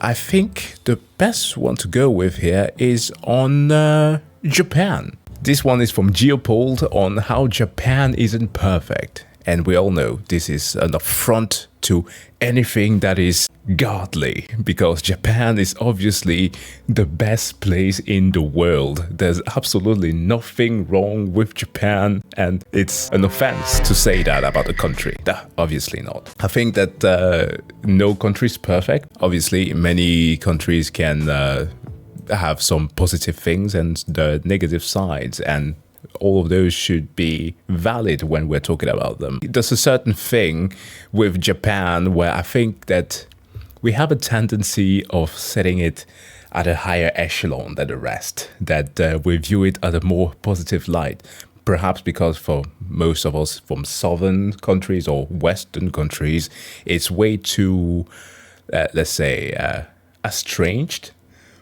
I think the best one to go with here is on Japan. This one is from Geopold on how Japan isn't perfect. And we all know this is an affront to anything that is godly, because Japan is obviously the best place in the world. There's absolutely nothing wrong with Japan, and it's an offense to say that about a country. Obviously not. I think that no country is perfect. Obviously, many countries can have some positive things and the negative sides, and all of those should be valid when we're talking about them. There's a certain thing with Japan where I think that we have a tendency of setting it at a higher echelon than the rest, that we view it at a more positive light. Perhaps because for most of us from southern countries or western countries, it's way too, let's say, estranged.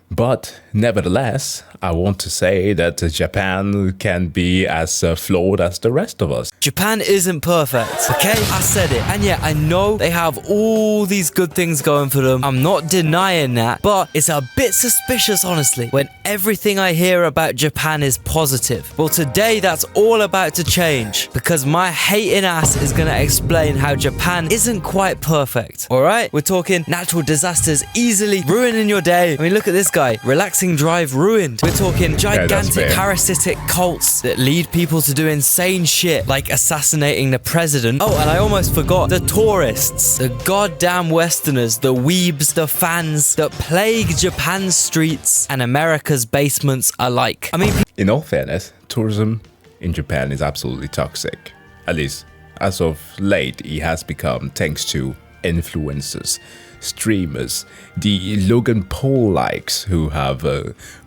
But nevertheless, I want to say that Japan can be as flawed as the rest of us. Japan isn't perfect, okay? I said it. And yeah, I know they have all these good things going for them. I'm not denying that, but it's a bit suspicious, honestly, when everything I hear about Japan is positive. Well, today that's all about to change, because my hating ass is going to explain how Japan isn't quite perfect, all right? We're talking natural disasters easily ruining your day. I mean, look at this guy. Relaxing drive ruined. We're talking gigantic parasitic cults that lead people to do insane shit, like assassinating the president. Oh, and I almost forgot the tourists, the goddamn Westerners, the weebs, the fans that plague Japan's streets and America's basements alike. I mean, in all fairness, tourism in Japan is absolutely toxic. At least, as of late, it has become, thanks to influencers, streamers, the Logan Paul likes who have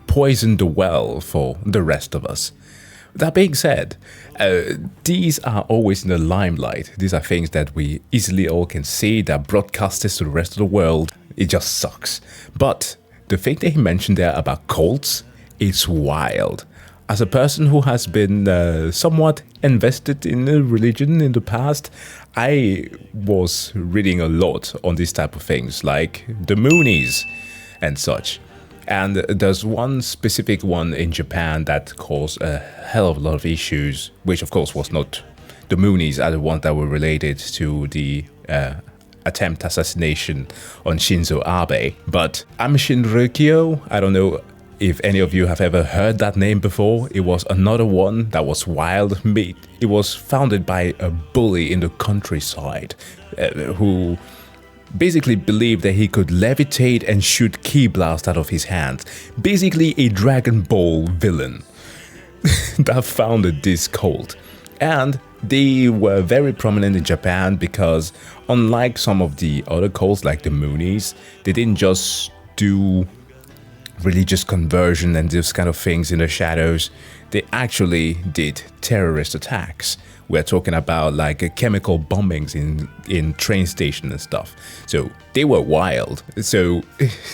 poisoned the well for the rest of us. That being said, these are always in the limelight. These are things that we easily all can see, that broadcasted to the rest of the world. It just sucks. But the thing that he mentioned there about cults is wild. As a person who has been somewhat invested in religion in the past, I was reading a lot on these type of things, like the Moonies and such. And there's one specific one in Japan that caused a hell of a lot of issues, which of course was not the Moonies, are the ones that were related to the attempt assassination on Shinzo Abe. But Shinrikyo, I don't know if any of you have ever heard that name before. It was another one that was wild. It was founded by a bully in the countryside who basically believed that he could levitate and shoot ki blast out of his hands. Basically a Dragon Ball villain that founded this cult. And they were very prominent in Japan because, unlike some of the other cults like the Moonies, they didn't just do religious conversion and those kind of things in the shadows. They actually did terrorist attacks. We're talking about like chemical bombings in train stations and stuff. So they were wild. So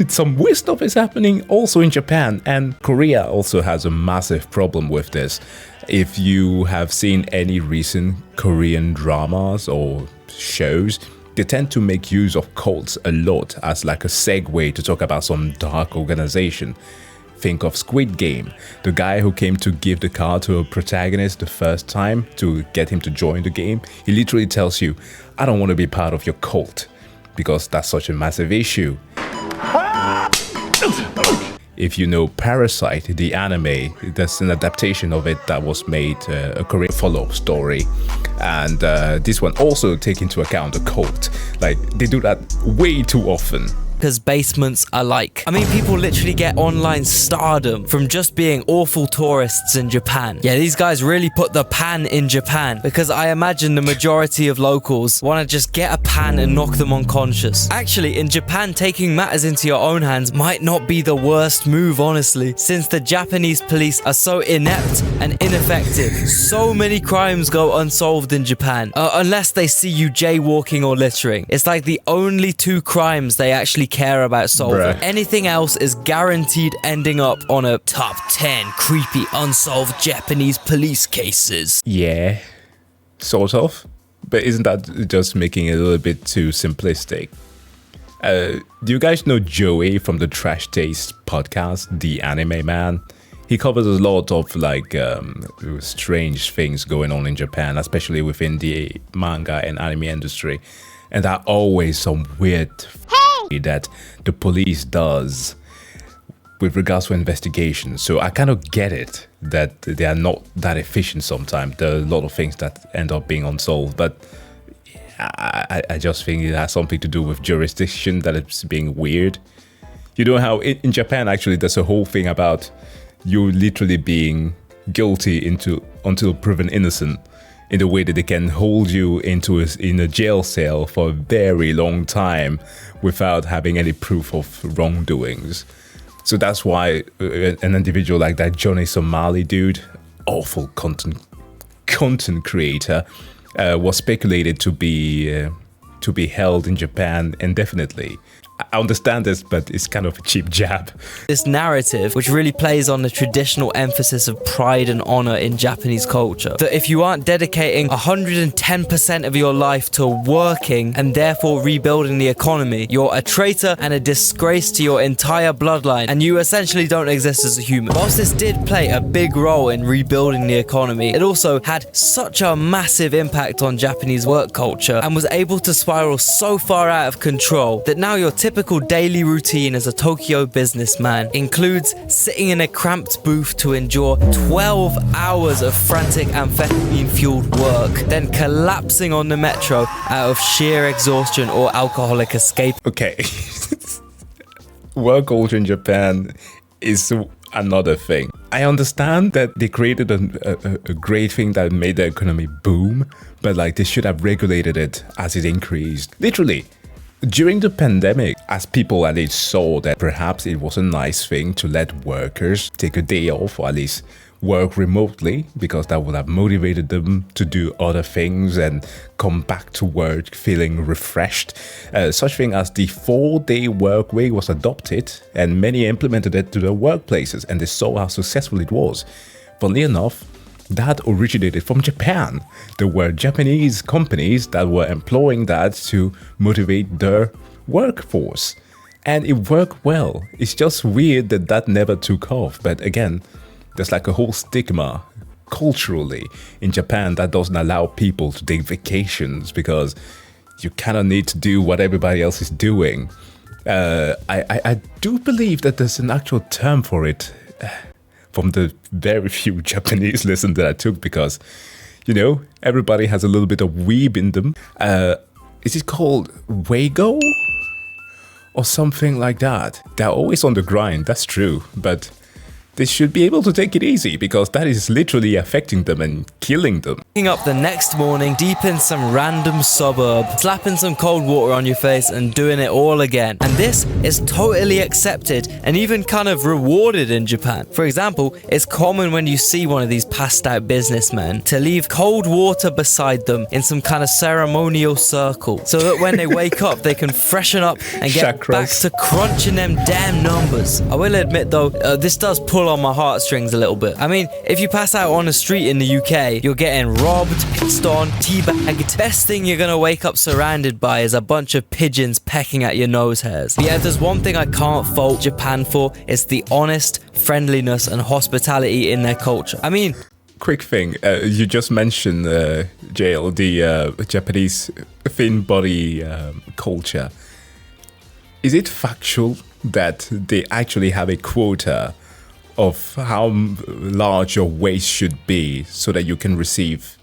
some weird stuff is happening also in Japan, and Korea also has a massive problem with this. If you have seen any recent Korean dramas or shows, they tend to make use of cults a lot as like a segue to talk about some dark organization. Think of Squid Game, the guy who came to give the card to a protagonist the first time to get him to join the game. He literally tells you, I don't want to be part of your cult, because that's such a massive issue. If you know Parasite, the anime, there's an adaptation of it that was made a Korean follow-up story. And this one also take into account a cult. Like, they do that way too often. America's basements alike. I mean, people literally get online stardom from just being awful tourists in Japan. Yeah, these guys really put the pan in Japan, because I imagine the majority of locals want to just get a pan and knock them unconscious. Actually, in Japan, taking matters into your own hands might not be the worst move, honestly, since the Japanese police are so inept and ineffective. So many crimes go unsolved in Japan, unless they see you jaywalking or littering. It's like the only two crimes they actually care about solving. Bruh. Anything else is guaranteed ending up on a top 10 creepy unsolved Japanese police cases. Yeah, sort of. But isn't that just making it a little bit too simplistic? Do you guys know Joey from the Trash Taste podcast, The Anime Man? He covers a lot of strange things going on in Japan, especially within the manga and anime industry. And there are always some weird that the police does with regards to investigations. So I kind of get it that they are not that efficient sometimes. There are a lot of things that end up being unsolved, but I just think it has something to do with jurisdiction that it's being weird. You know how in Japan, actually, there's a whole thing about you literally being guilty until proven innocent, in the way that they can hold you in a jail cell for a very long time without having any proof of wrongdoings. So that's why an individual like that Johnny Somali dude, awful content creator, was speculated to be held in Japan indefinitely. I understand this, but it's kind of a cheap jab. This narrative, which really plays on the traditional emphasis of pride and honor in Japanese culture, that if you aren't dedicating 110% of your life to working and therefore rebuilding the economy, you're a traitor and a disgrace to your entire bloodline, and you essentially don't exist as a human. Whilst this did play a big role in rebuilding the economy, it also had such a massive impact on Japanese work culture and was able to spiral so far out of control that now your typical daily routine as a Tokyo businessman includes sitting in a cramped booth to endure 12 hours of frantic amphetamine-fueled work, then collapsing on the metro out of sheer exhaustion or alcoholic escape. Okay. Work culture in Japan is another thing. I understand that they created a great thing that made the economy boom, but like they should have regulated it as it increased. Literally. During the pandemic, as people at least saw that perhaps it was a nice thing to let workers take a day off or at least work remotely, because that would have motivated them to do other things and come back to work feeling refreshed. Such thing as the 4-day work week was adopted, and many implemented it to their workplaces, and they saw how successful it was. Funnily enough, that originated from Japan. There were Japanese companies that were employing that to motivate their workforce. And it worked well. It's just weird that that never took off. But again, there's like a whole stigma culturally in Japan that doesn't allow people to take vacations because you kind of need to do what everybody else is doing. I do believe that there's an actual term for it. From the very few Japanese lessons that I took, because, you know, everybody has a little bit of weeb in them. Is it called Wago? Or something like that? They're always on the grind, that's true, but they should be able to take it easy, because that is literally affecting them and killing them. Waking up the next morning deep in some random suburb, slapping some cold water on your face and doing it all again. And this is totally accepted and even kind of rewarded in Japan. For example, it's common when you see one of these passed out businessmen to leave cold water beside them in some kind of ceremonial circle, so that when they wake up they can freshen up and get Chakras. back to crunching them damn numbers. I will admit though, this does pull on my heartstrings a little bit. I mean, if you pass out on the street in the UK, you're getting robbed, pissed on, teabagged. Best thing you're gonna wake up surrounded by is a bunch of pigeons pecking at your nose hairs. But yeah, if there's one thing I can't fault Japan for, it's the honest friendliness and hospitality in their culture. I mean, Quick thing, you just mentioned, Jail, the Japanese thin body culture. Is it factual that they actually have a quota of how large your waist should be so that you can receive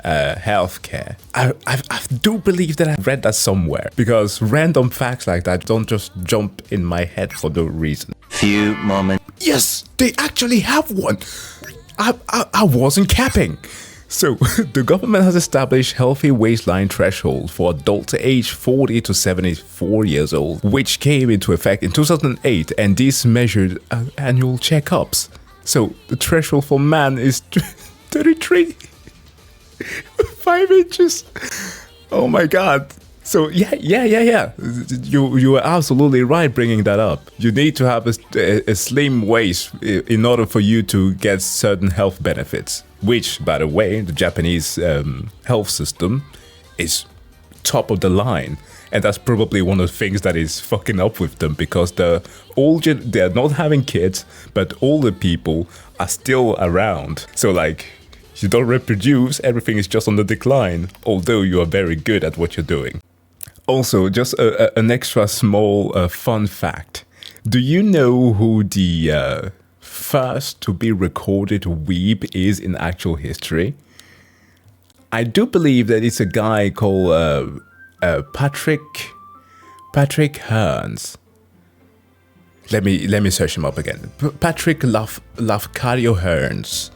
healthcare? I do believe that I read that somewhere, because random facts like that don't just jump in my head for no reason. Few moments. Yes, they actually have one. I wasn't capping. So, the government has established healthy waistline threshold for adults aged 40 to 74 years old, which came into effect in 2008, and these measured annual checkups. So, the threshold for man is 33, 5 inches. Oh my god. So, yeah. You are absolutely right bringing that up. You need to have a slim waist in order for you to get certain health benefits. Which, by the way, the Japanese health system is top of the line. And that's probably one of the things that is fucking up with them, because they're not having kids, but older people are still around. So like, you don't reproduce, everything is just on the decline, although you are very good at what you're doing. Also, just an extra small fun fact. Do you know who the first to be recorded weeb is in actual history? I do believe that it's a guy called Patrick Hearns. Let me search him up again. Patrick Lafcadio Hearns.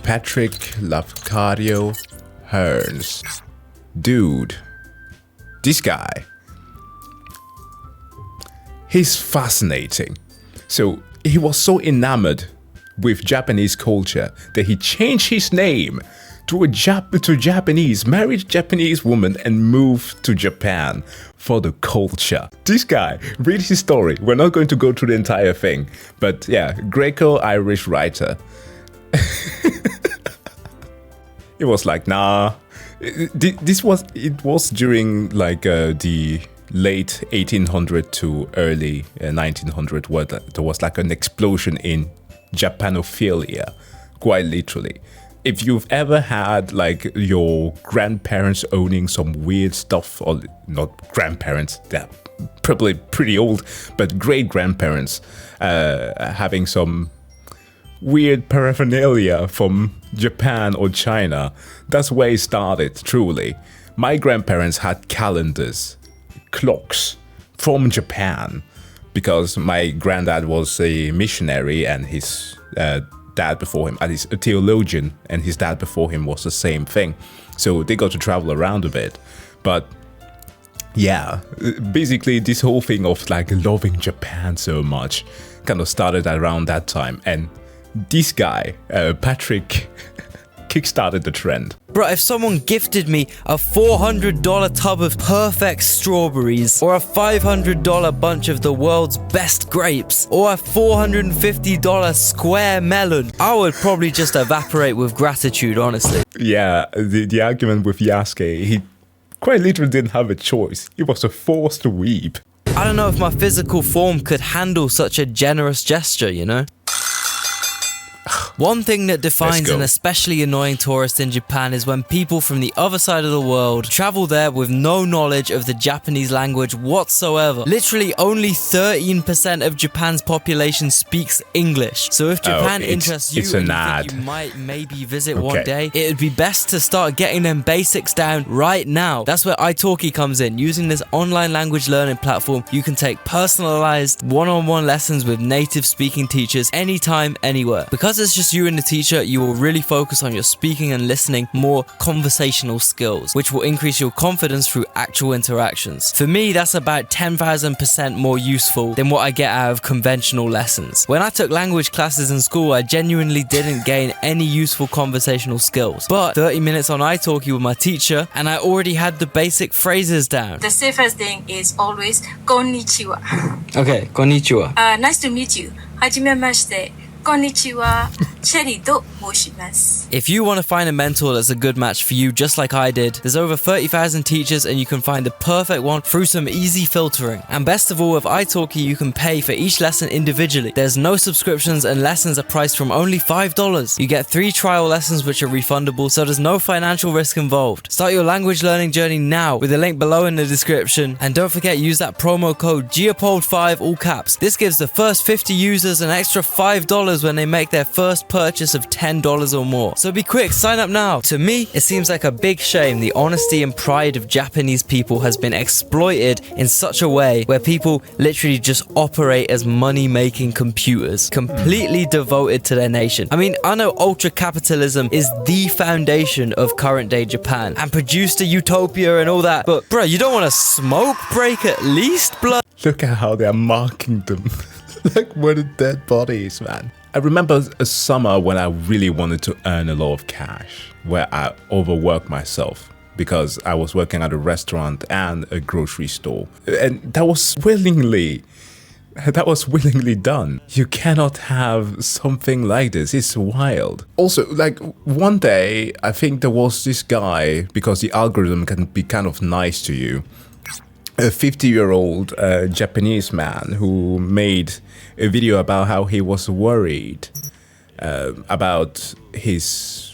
Patrick Lafcadio Hearns. Dude, this guy, he's fascinating. So he was so enamored with Japanese culture that he changed his name to Japanese, married a Japanese woman, and moved to Japan for the culture. This guy, read his story. We're not going to go through the entire thing, but yeah, Greco-Irish writer. It was like, nah. It was during like the late 1800 to early 1900, where there was like an explosion in Japanophilia, quite literally. If you've ever had like your grandparents owning some weird stuff, or not grandparents, they're probably pretty old, but great grandparents having some weird paraphernalia from Japan or China, that's where it started, truly. My grandparents had calendars, clocks from Japan, because my granddad was a missionary and his dad before him, at least a theologian, and his dad before him was the same thing. So they got to travel around a bit. But yeah, basically this whole thing of like loving Japan so much kind of started around that time. And this guy, Patrick, kickstarted the trend. Bro, if someone gifted me a $400 tub of perfect strawberries, or a $500 bunch of the world's best grapes, or a $450 square melon, I would probably just evaporate with gratitude, honestly. Yeah, the argument with Yasuke, he quite literally didn't have a choice. He was a forced weeb. I don't know if my physical form could handle such a generous gesture, you know? One thing that defines an especially annoying tourist in Japan is when people from the other side of the world travel there with no knowledge of the Japanese language whatsoever. Literally only 13% of Japan's population speaks English. So if Japan interests you and you think you might maybe visit one day, it would be best to start getting them basics down right now. That's where italki comes in. Using this online language learning platform, you can take personalized one-on-one lessons with native speaking teachers anytime, anywhere. Because it's just you and the teacher, you will really focus on your speaking and listening, more conversational skills, which will increase your confidence through actual interactions. For me, that's about 10,000% more useful than what I get out of conventional lessons. When I took language classes in school, I genuinely didn't gain any useful conversational skills. But 30 minutes on italki with my teacher, and I already had the basic phrases down. The safest thing is always konnichiwa. Okay, konnichiwa. Nice to meet you. Hajimemashite. Konnichiwa. Cherry to moshimasu. If you want to find a mentor that's a good match for you, just like I did, there's over 30,000 teachers and you can find the perfect one through some easy filtering. And best of all, with italki, you can pay for each lesson individually. There's no subscriptions and lessons are priced from only $5. You get 3 trial lessons which are refundable, so there's no financial risk involved. Start your language learning journey now with the link below in the description. And don't forget, use that promo code Geopold5, all caps. This gives the first 50 users an extra $5 when they make their first purchase of $10 or more. So be quick, sign up now. To me, it seems like a big shame the honesty and pride of Japanese people has been exploited in such a way where people literally just operate as money-making computers, completely devoted to their nation. I mean, I know ultra capitalism is the foundation of current day Japan and produced a utopia and all that, but bro, you don't want a smoke break at least, blood? Look at how they're marking them. Like what a dead bodies, man. I remember a summer when I really wanted to earn a lot of cash, where I overworked myself because I was working at a restaurant and a grocery store. And that was willingly. that was willingly done. You cannot have something like this. It's wild. Also, like one day, I think there was this guy, because the algorithm can be kind of nice to you, a 50-year-old Japanese man who made a video about how he was worried about his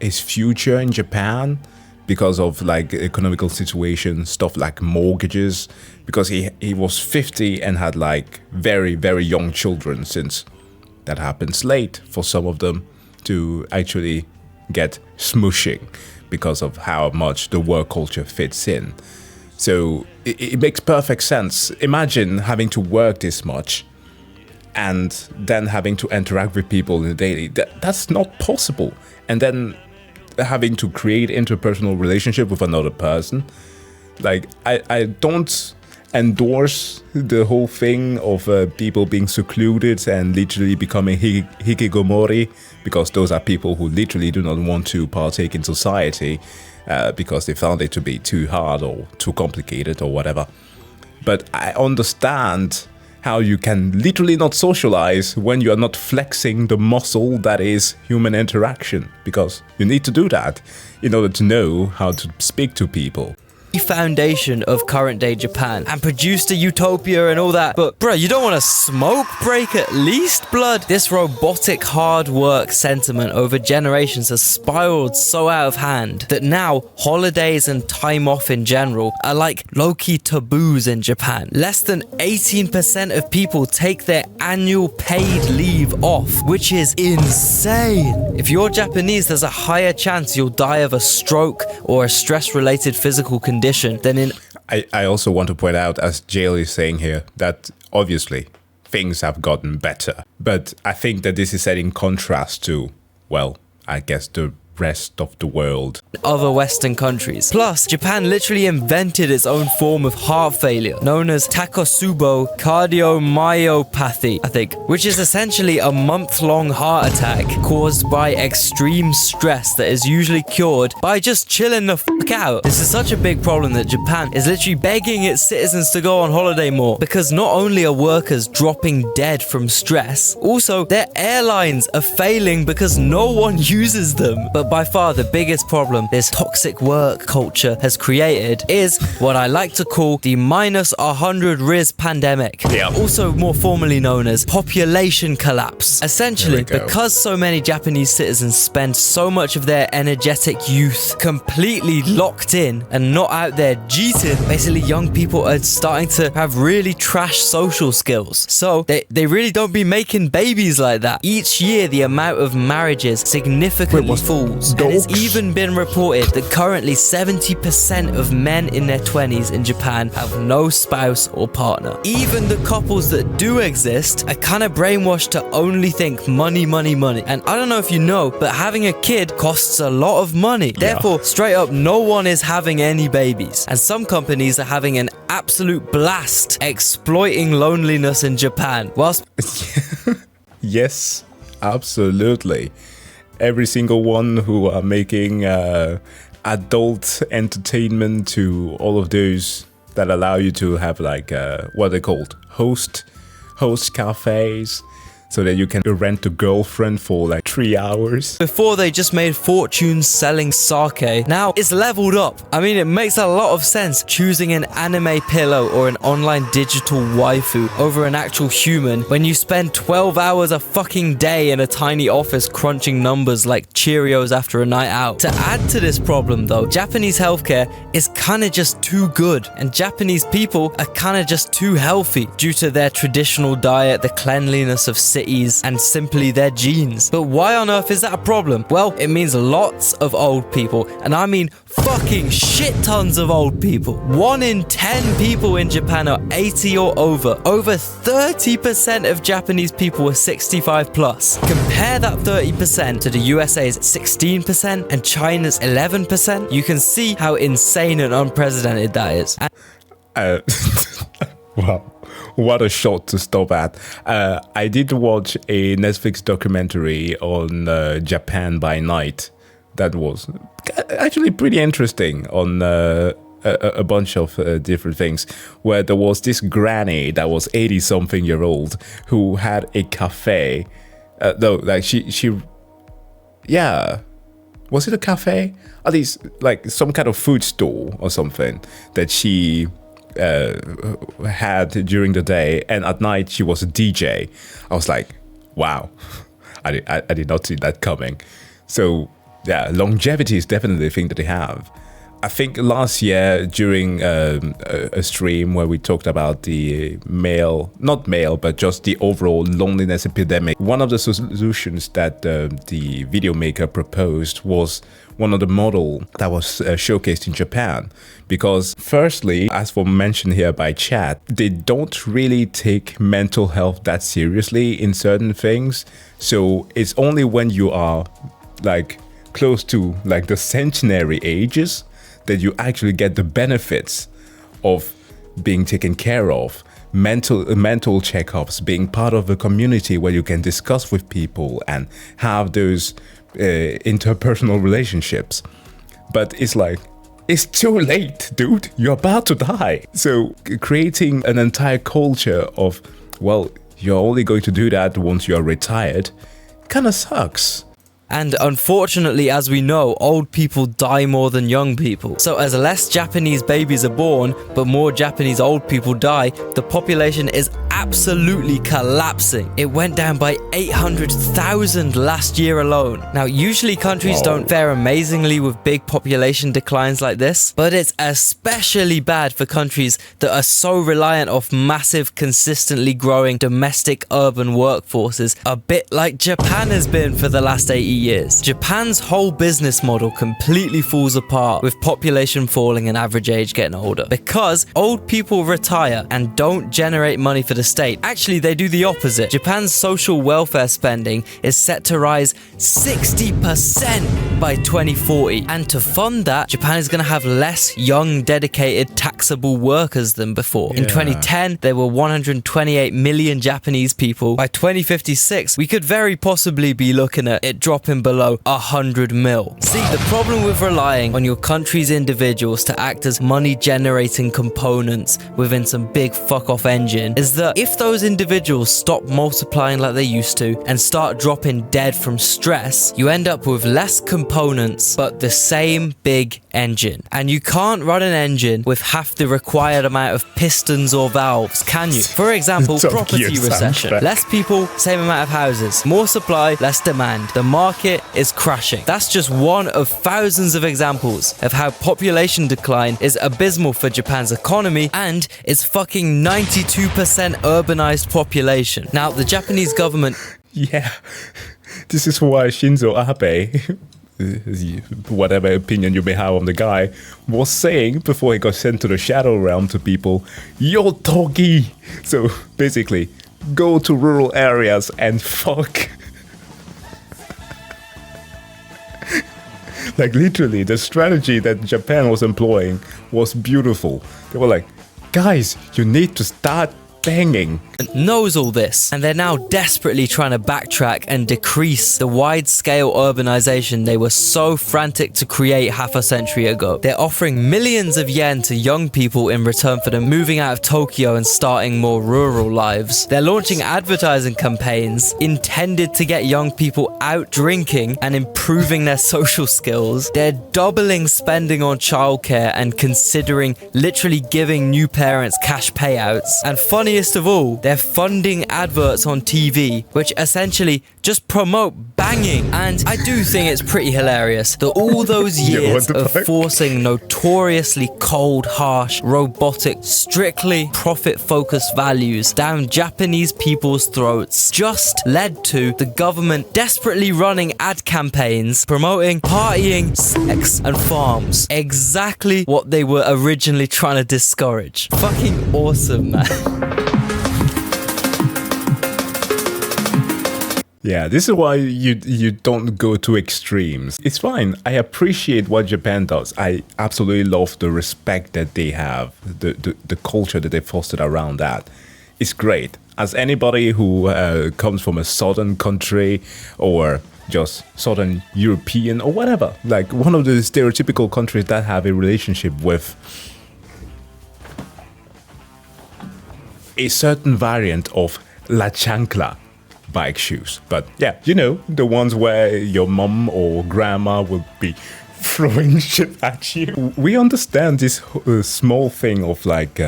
future in Japan because of like economical situation, stuff like mortgages, because he was 50 and had like very, very young children, since that happens late for some of them to actually get smushing because of how much the work culture fits in. So it makes perfect sense. Imagine having to work this much and then having to interact with people in the daily. That's not possible. And then having to create interpersonal relationship with another person. Like, I don't endorse the whole thing of people being secluded and literally becoming hikikomori, because those are people who literally do not want to partake in society because they found it to be too hard or too complicated or whatever. But I understand how you can literally not socialize when you are not flexing the muscle that is human interaction, because you need to do that in order to know how to speak to people. Foundation of current day Japan and produced a utopia and all that, but bruh, you don't want to smoke break at least, blood? This robotic hard work sentiment over generations has spiraled so out of hand that now holidays and time off in general are like low-key taboos in Japan. Less than 18% of people take their annual paid leave off, which is insane. If you're Japanese, there's a higher chance you'll die of a stroke or a stress-related physical condition than in... I also want to point out, as Jail is saying here, that obviously things have gotten better. But I think that this is set in contrast to, well, I guess the rest of the world. Other Western countries. Plus, Japan literally invented its own form of heart failure, known as Takotsubo cardiomyopathy, I think, which is essentially a month-long heart attack caused by extreme stress that is usually cured by just chilling the fuck out. This is such a big problem that Japan is literally begging its citizens to go on holiday more, because not only are workers dropping dead from stress, also their airlines are failing because no one uses them. But by far the biggest problem this toxic work culture has created is what I like to call the minus 100 Riz pandemic, also more formally known as population collapse. Essentially, because so many Japanese citizens spend so much of their energetic youth completely locked in and not out there cheating, basically young people are starting to have really trash social skills. So they really don't be making babies like that. Each year the amount of marriages significantly falls. And it's even been reported that currently 70% of men in their 20s in Japan have no spouse or partner. Even the couples that do exist are kind of brainwashed to only think money, money, money. And I don't know if you know, but having a kid costs a lot of money. Therefore, straight up, no one is having any babies. And some companies are having an absolute blast exploiting loneliness in Japan. Whilst... Yes, absolutely. Every single one who are making adult entertainment to all of those that allow you to have like what are they called, host cafes, so that you can rent a girlfriend for like 3 hours. Before they just made fortunes selling sake. Now it's leveled up. I mean, it makes a lot of sense choosing an anime pillow or an online digital waifu over an actual human when you spend 12 hours a fucking day in a tiny office crunching numbers like Cheerios after a night out. To add to this problem though, Japanese healthcare is kinda just too good, and Japanese people are kinda just too healthy due to their traditional diet, the cleanliness of cities, and simply their genes. But why on earth is that a problem? Well, it means lots of old people, and I mean fucking shit tons of old people. 1 in 10 people in Japan are 80 or over. Over 30% of Japanese people are 65 plus. Compare that 30% to the USA's 16% and China's 11%. You can see how insane and unprecedented that is. Wow. What a shot to stop at. I did watch a Netflix documentary on Japan by night that was actually pretty interesting on a bunch of different things, where there was this granny that was 80-something-year-old who had a cafe. No, like yeah, was it a cafe? At least like some kind of food store or something that she had during the day, and at night she was a DJ. I was like, wow, I did not see that coming. So yeah, longevity is definitely a thing that they have. I think last year during a stream where we talked about the not male, but just the overall loneliness epidemic, one of the solutions that the video maker proposed was one of the model that was showcased in Japan. Because firstly, as for mentioned here by chat, they don't really take mental health that seriously in certain things. So it's only when you are like close to like the centenary ages that you actually get the benefits of being taken care of, mental checkups, being part of a community where you can discuss with people and have those interpersonal relationships. But it's like, it's too late, dude. You're about to die. So creating an entire culture of, well, you're only going to do that once you're retired, kind of sucks. And unfortunately, as we know, old people die more than young people. So as less Japanese babies are born, but more Japanese old people die, the population is absolutely collapsing. It went down by 800,000 last year alone. Now, usually countries don't fare amazingly with big population declines like this, but it's especially bad for countries that are so reliant off massive, consistently growing domestic urban workforces, a bit like Japan has been for the last 80 years. Japan's whole business model completely falls apart with population falling and average age getting older because old people retire and don't generate money for the state. Actually, they do the opposite. Japan's social welfare spending is set to rise 60% by 2040, and to fund that, Japan is going to have less young, dedicated, taxable workers than before. In 2010, there were 128 million Japanese people. By 2056, we could very possibly be looking at it dropping below 100 mil. See, the problem with relying on your country's individuals to act as money-generating components within some big fuck-off engine is that if those individuals stop multiplying like they used to and start dropping dead from stress, you end up with less components but the same big engine. And you can't run an engine with half the required amount of pistons or valves, can you? For example, property recession. Less people, same amount of houses. More supply, less demand. The market is crashing. That's just one of thousands of examples of how population decline is abysmal for Japan's economy and its fucking 92% urbanized population. Now, the Japanese government... Yeah, this is why Shinzo Abe, whatever opinion you may have on the guy, was saying before he got sent to the Shadow Realm to people, yo Togi! So basically, go to rural areas and fuck. Like literally, the strategy that Japan was employing was beautiful. They were like, guys, you need to start banging. Knows all this, and they're now desperately trying to backtrack and decrease the wide-scale urbanization they were so frantic to create half a century ago. They're offering millions of yen to young people in return for them moving out of Tokyo and starting more rural lives. They're launching advertising campaigns intended to get young people out drinking and improving their social skills. They're doubling spending on childcare and considering literally giving new parents cash payouts. And funniest of all, they're funding adverts on TV, which essentially just promote banging. And I do think it's pretty hilarious that all those years of forcing notoriously cold, harsh, robotic, strictly profit-focused values down Japanese people's throats just led to the government desperately running ad campaigns promoting partying, sex, and farms. Exactly what they were originally trying to discourage. Fucking awesome, man. Yeah, this is why you don't go to extremes. It's fine. I appreciate what Japan does. I absolutely love the respect that they have, the culture that they fostered around that. It's great. As anybody who comes from a southern country or just southern European or whatever, like one of the stereotypical countries that have a relationship with a certain variant of La Chancla bike shoes. But yeah, you know, the ones where your mom or grandma will be throwing shit at you. We understand this small thing of like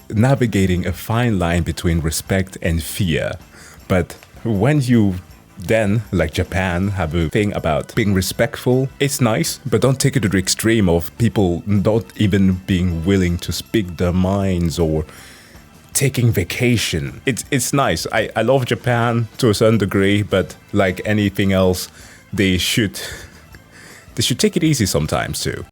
navigating a fine line between respect and fear. But when you then, like Japan, have a thing about being respectful, it's nice, but don't take it to the extreme of people not even being willing to speak their minds or taking vacation. It's nice. I love Japan to a certain degree, but like anything else, they should take it easy sometimes too.